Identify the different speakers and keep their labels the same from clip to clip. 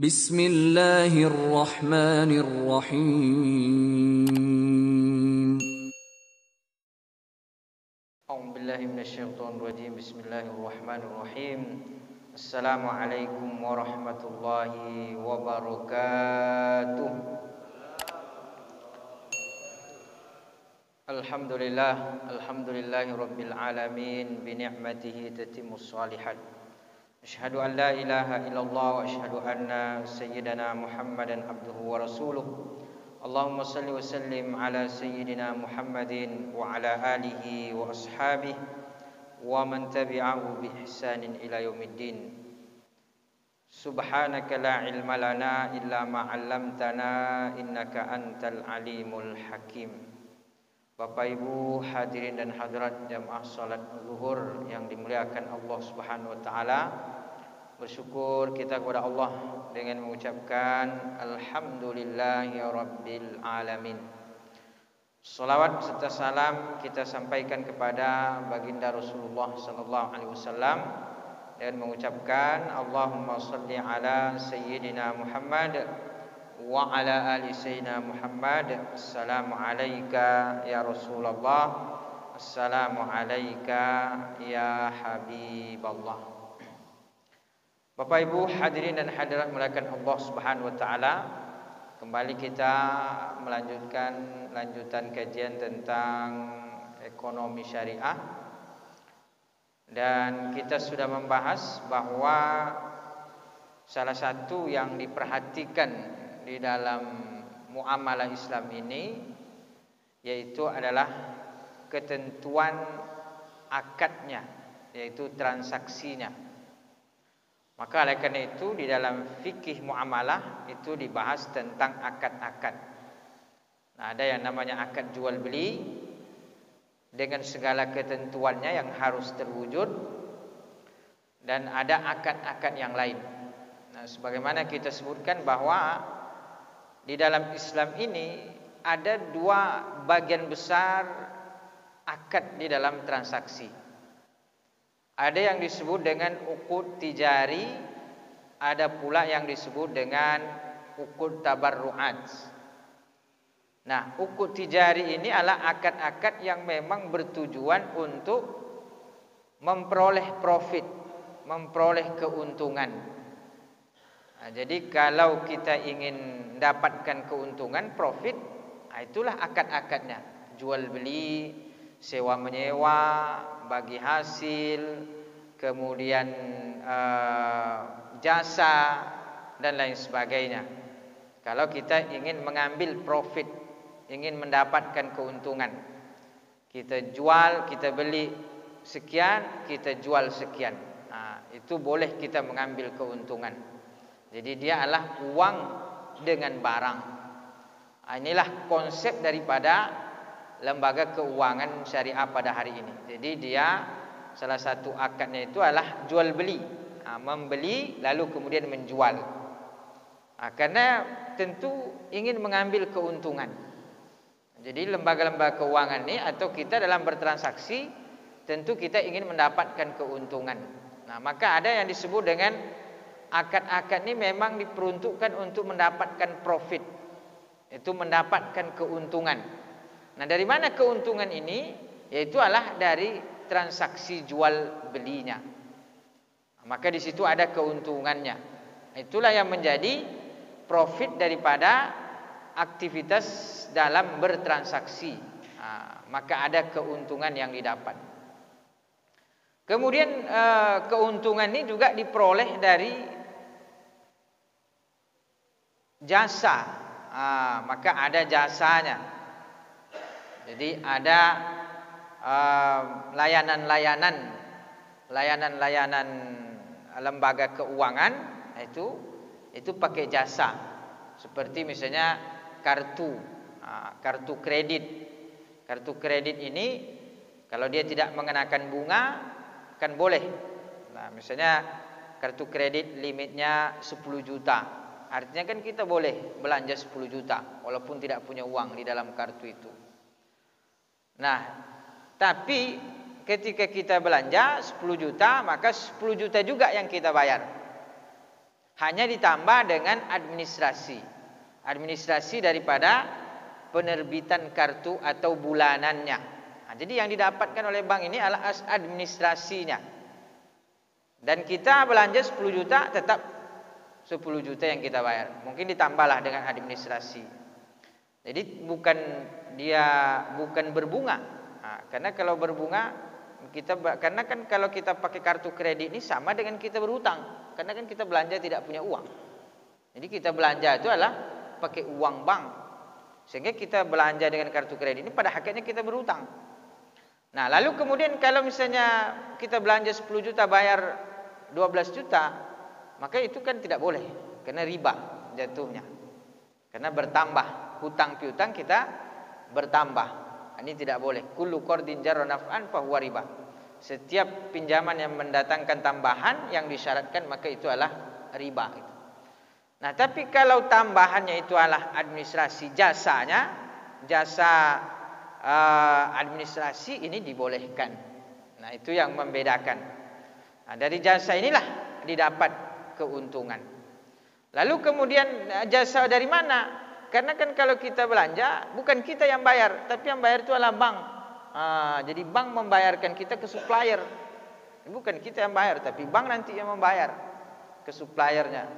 Speaker 1: Bismillahirrahmanirrahim.
Speaker 2: A'udzubillahi minasyaitonirrajim. Bismillahirrahmanirrahim. Assalamualaikum warahmatullahi wabarakatuh. Alhamdulillahi rabbil alamin bi ni'matihi tatimmus shalihat. Asyhadu an la ilaha illallah wa asyhadu anna sayyidana Muhammadan abduhu wa rasuluh. Allahumma salli wa sallim ala sayyidina Muhammadin wa ala alihi wa ashabihi wa man tabi'ahu bi ihsanin ila yaumiddin. Subhanaka la ilma lana illa ma 'allamtana innaka antal alimul hakim. Bapak Ibu hadirin dan hadirat jamaah salat zuhur yang dimuliakan Allah Subhanahu wa taala. Bersyukur kita kepada Allah dengan mengucapkan alhamdulillahi rabbil alamin. Salawat serta salam kita sampaikan kepada baginda Rasulullah sallallahu alaihi wasallam dan mengucapkan Allahumma shalli ala sayyidina Muhammad wa ala ali sayyidina Muhammad. Assalamu alayka ya Rasulullah, assalamu alayka ya Habiballah. Bapak Ibu hadirin dan hadirat muliakan Allah Subhanahu wa taala, kembali kita lanjutan kajian tentang ekonomi syariah. Dan kita sudah membahas bahwa salah satu yang diperhatikan di dalam muamalah Islam ini yaitu adalah ketentuan akadnya, yaitu transaksinya. Maka oleh karena itu di dalam fikih muamalah itu dibahas tentang akad-akad. Nah, ada yang namanya akad jual beli dengan segala ketentuannya yang harus terwujud, dan ada akad-akad yang lain. Nah, sebagaimana kita sebutkan bahwa di dalam Islam ini ada dua bagian besar akad di dalam transaksi. Ada yang disebut dengan uqud tijari, ada pula yang disebut dengan uqud tabarru'at. Nah, uqud tijari ini adalah akad-akad yang memang bertujuan untuk memperoleh profit, memperoleh keuntungan. Nah, jadi kalau kita ingin mendapatkan keuntungan, profit, itulah akad-akadnya. Jual beli, sewa menyewa, bagi hasil, kemudian jasa dan lain sebagainya. Kalau kita ingin mengambil profit, ingin mendapatkan keuntungan, kita jual, kita beli sekian, kita jual sekian. Nah, itu boleh kita mengambil keuntungan. Jadi dia adalah uang dengan barang. Inilah konsep daripada lembaga keuangan syariah pada hari ini. Jadi dia salah satu akadnya itu adalah jual beli, membeli lalu kemudian menjual. Karena tentu ingin mengambil keuntungan. Jadi lembaga-lembaga keuangan ini atau kita dalam bertransaksi tentu kita ingin mendapatkan keuntungan. Nah, maka ada yang disebut dengan akad-akad ini memang diperuntukkan untuk mendapatkan profit, itu mendapatkan keuntungan. Nah, dari mana keuntungan ini? Yaitu adalah dari transaksi jual belinya. Maka di situ ada keuntungannya. Itulah yang menjadi profit daripada aktivitas dalam bertransaksi. Maka ada keuntungan yang didapat. Kemudian keuntungan ini juga diperoleh dari jasa. Maka ada jasanya. Jadi ada layanan-layanan lembaga keuangan itu pakai jasa. Seperti misalnya kartu kredit. Kartu kredit ini kalau dia tidak mengenakan bunga kan boleh. Nah, misalnya kartu kredit limitnya 10 juta. Artinya kan kita boleh belanja 10 juta walaupun tidak punya uang di dalam kartu itu. Nah, tapi ketika kita belanja 10 juta, maka 10 juta juga yang kita bayar. Hanya ditambah dengan administrasi. Administrasi daripada penerbitan kartu atau bulanannya. Jadi yang didapatkan oleh bank ini adalah administrasinya. Dan kita belanja 10 juta tetap 10 juta yang kita bayar. Mungkin ditambahlah dengan administrasi. Jadi bukan berbunga. Karena kalau berbunga karena kan kalau kita pakai kartu kredit ini sama dengan kita berhutang. Karena kan kita belanja tidak punya uang. Jadi kita belanja itu adalah pakai uang bank. Sehingga kita belanja dengan kartu kredit ini pada hakikatnya kita berhutang. Nah, lalu kemudian kalau misalnya kita belanja 10 juta bayar 12 juta, maka itu kan tidak boleh. Karena riba jatuhnya. Karena bertambah. Hutang piutang kita bertambah. Ini tidak boleh. Kullu qardin jarra naf'an fahuwa riba. Setiap pinjaman yang mendatangkan tambahan yang disyaratkan maka itu adalah riba. Nah, tapi kalau tambahannya itu adalah administrasi jasanya, jasa administrasi ini dibolehkan. Nah, itu yang membedakan. Nah, dari jasa inilah didapat keuntungan. Lalu kemudian jasa dari mana? Karena kan kalau kita belanja bukan kita yang bayar, tapi yang bayar itu adalah bank. Jadi bank membayarkan kita ke supplier. Bukan kita yang bayar, tapi bank nanti yang membayar ke suppliernya,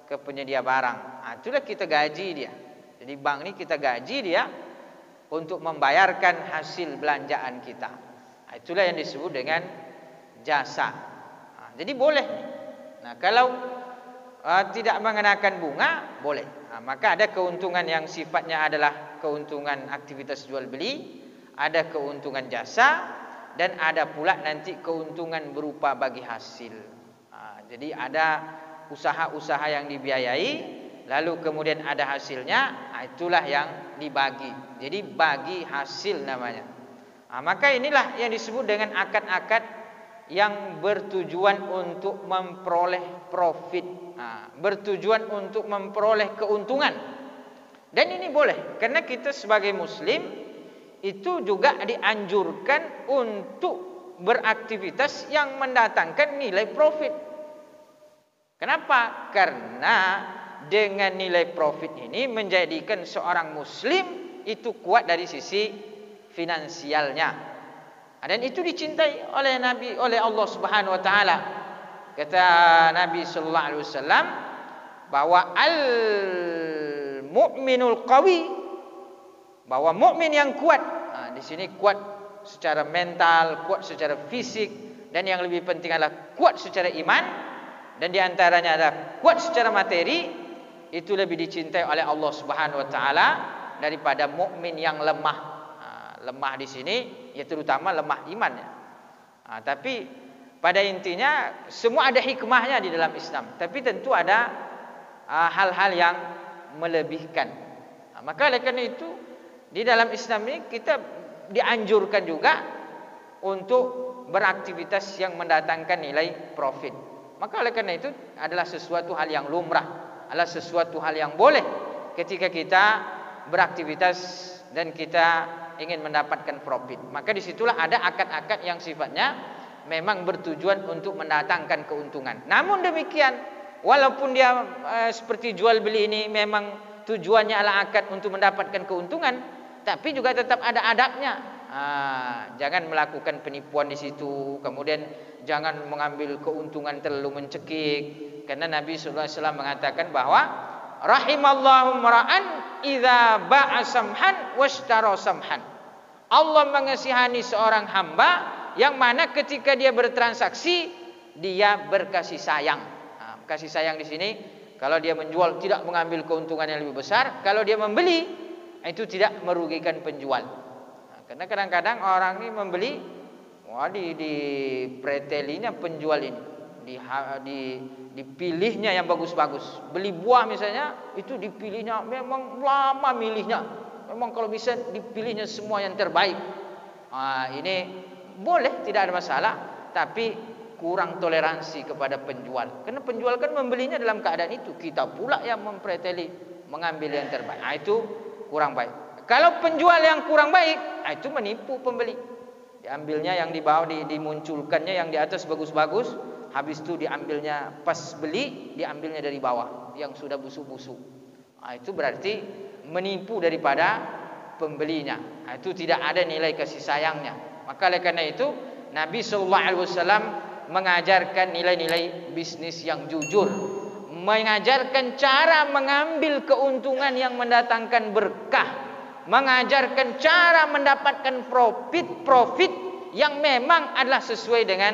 Speaker 2: ke penyedia barang. Itulah kita gaji dia. Jadi bank ini kita gaji dia untuk membayarkan hasil belanjaan kita. Itulah yang disebut dengan jasa. Jadi boleh. Nah, kalau tidak mengenakan bunga, boleh. Maka ada keuntungan yang sifatnya adalah keuntungan aktivitas jual beli, ada keuntungan jasa, dan ada pula nanti keuntungan berupa bagi hasil. Jadi ada usaha-usaha yang dibiayai, lalu kemudian ada hasilnya, itulah yang dibagi. Jadi bagi hasil namanya. Maka inilah yang disebut dengan akad-akad yang bertujuan untuk memperoleh profit, bertujuan untuk memperoleh keuntungan. Dan ini boleh, karena kita sebagai muslim itu juga dianjurkan untuk beraktivitas yang mendatangkan nilai profit. Kenapa? Karena dengan nilai profit ini menjadikan seorang muslim itu kuat dari sisi finansialnya. Dan itu dicintai oleh Nabi, oleh Allah Subhanahu wa taala. Kata Nabi sallallahu alaihi wasallam bahwa al-mu'minul qawi, bahwa mukmin yang kuat. Di sini kuat secara mental, kuat secara fisik, dan yang lebih penting adalah kuat secara iman, dan di antaranya adalah kuat secara materi. Itu lebih dicintai oleh Allah Subhanahu wa taala daripada mukmin yang lemah. Lemah di sini ya terutama lemah imannya. Tapi pada intinya semua ada hikmahnya di dalam Islam. Tapi tentu ada hal-hal yang melebihkan. Maka oleh karena itu di dalam Islam ini kita dianjurkan juga untuk beraktivitas yang mendatangkan nilai profit. Maka oleh karena itu adalah sesuatu hal yang lumrah, adalah sesuatu hal yang boleh ketika kita beraktivitas dan kita ingin mendapatkan profit. Maka disitulah ada akad-akad yang sifatnya memang bertujuan untuk mendatangkan keuntungan. Namun demikian, walaupun dia seperti jual beli ini memang tujuannya adalah akad untuk mendapatkan keuntungan, tapi juga tetap ada adabnya. Jangan melakukan penipuan di situ, kemudian jangan mengambil keuntungan terlalu mencekik. Karena Nabi sallallahu alaihi wasallam mengatakan bahwa rahimallahu mar'an idza ba'a samhan washtara samhan. Allah mengasihani seorang hamba yang mana ketika dia bertransaksi dia berkasih sayang. Kasih sayang di sini kalau dia menjual tidak mengambil keuntungan yang lebih besar, kalau dia membeli itu tidak merugikan penjual. Karena kadang-kadang orang ini membeli, di pretelinya penjual ini, dipilihnya yang bagus-bagus. Beli buah misalnya, itu dipilihnya memang lama milihnya. Memang kalau bisa dipilihnya semua yang terbaik. Ini boleh, tidak ada masalah, tapi kurang toleransi kepada penjual. Karena penjual kan membelinya dalam keadaan itu, kita pula yang mempreteli mengambil yang terbaik. Itu kurang baik. Kalau penjual yang kurang baik, itu menipu pembeli. Diambilnya yang di bawah, dimunculkannya yang di atas bagus-bagus, habis itu diambilnya pas beli, diambilnya dari bawah yang sudah busuk-busuk. Itu berarti menipu daripada pembelinya. Itu tidak ada nilai kasih sayangnya. Maka oleh karena itu Nabi SAW mengajarkan nilai-nilai bisnis yang jujur, mengajarkan cara mengambil keuntungan yang mendatangkan berkah, mengajarkan cara mendapatkan profit yang memang adalah sesuai dengan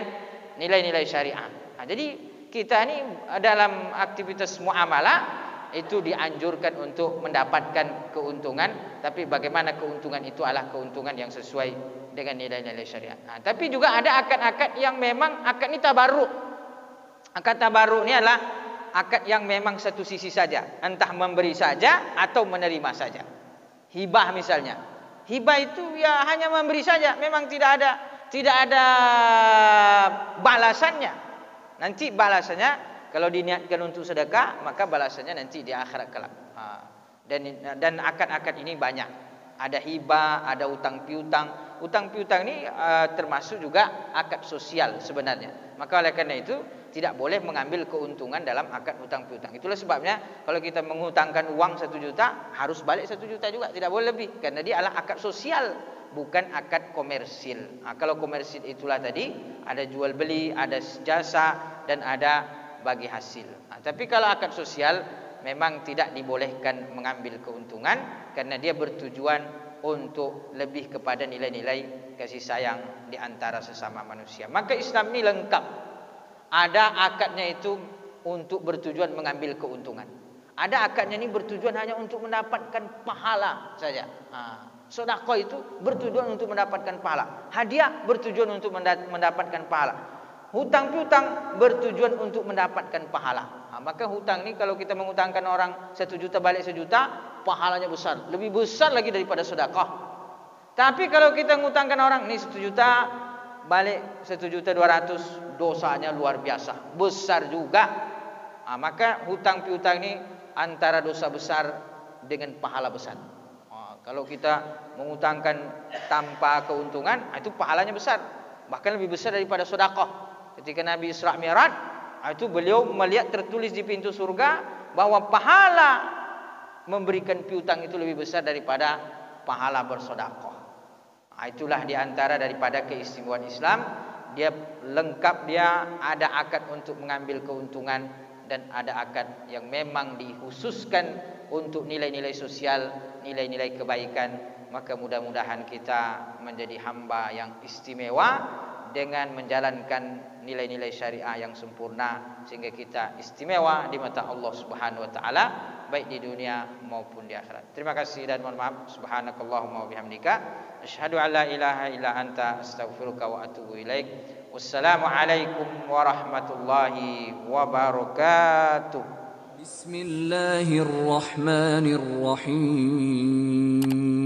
Speaker 2: nilai-nilai syariah. Jadi kita ini dalam aktivitas muamalah itu dianjurkan untuk mendapatkan keuntungan, tapi bagaimana keuntungan itu adalah keuntungan yang sesuai dengan nilai-nilai syariat. Tapi juga ada akad-akad yang memang akad ini tabarruk. Akad tabarruk ini adalah akad yang memang satu sisi saja, entah memberi saja atau menerima saja. Hibah misalnya, hibah itu ya hanya memberi saja, memang tidak ada balasannya. Nanti balasannya kalau diniatkan untuk sedekah, maka balasannya nanti di akhirat kelak. Dan akad-akad ini banyak. Ada hibah, ada utang piutang. Utang piutang ini termasuk juga akad sosial sebenarnya. Maka oleh karena itu tidak boleh mengambil keuntungan dalam akad utang piutang. Itulah sebabnya kalau kita mengutangkan uang 1 juta, harus balik 1 juta juga, tidak boleh lebih, karena dia adalah akad sosial, bukan akad komersil. Kalau komersil itulah tadi ada jual beli, ada jasa, dan ada bagi hasil. Tapi kalau akad sosial memang tidak dibolehkan mengambil keuntungan, karena dia bertujuan untuk lebih kepada nilai-nilai kasih sayang di antara sesama manusia. Maka Islam ini lengkap. Ada akadnya itu untuk bertujuan mengambil keuntungan. Ada akadnya ini bertujuan hanya untuk mendapatkan pahala saja. Sedekah itu bertujuan untuk mendapatkan pahala. Hadiah bertujuan untuk mendapatkan pahala. Hutang piutang bertujuan untuk mendapatkan pahala. Maka hutang ini kalau kita mengutangkan orang 1 juta balik 1 juta, pahalanya besar, lebih besar lagi daripada sedekah. Tapi kalau kita mengutangkan orang ini 1 juta balik 1.200.000, dosanya luar biasa, besar juga. Maka hutang piutang ini antara dosa besar dengan pahala besar. Kalau kita mengutangkan tanpa keuntungan, itu pahalanya besar, bahkan lebih besar daripada sedekah. Ketika Nabi Isra Mi'raj, itu beliau melihat tertulis di pintu surga bahwa pahala memberikan piutang itu lebih besar daripada pahala bersedekah. Itulah diantara daripada keistimewaan Islam. Dia lengkap, dia ada akad untuk mengambil keuntungan, dan ada akad yang memang dikhususkan untuk nilai-nilai sosial, nilai-nilai kebaikan. Maka mudah-mudahan kita menjadi hamba yang istimewa dengan menjalankan nilai-nilai syariah yang sempurna, sehingga kita istimewa di mata Allah Subhanahu wa taala, baik di dunia maupun di akhirat. Terima kasih dan mohon maaf. Subhanakallahumma wa bihamdika asyhadu an la ilaha illa anta astaghfiruka wa atubu ilaik. Wassalamu alaikum warahmatullahi wabarakatuh. Bismillahirrahmanirrahim.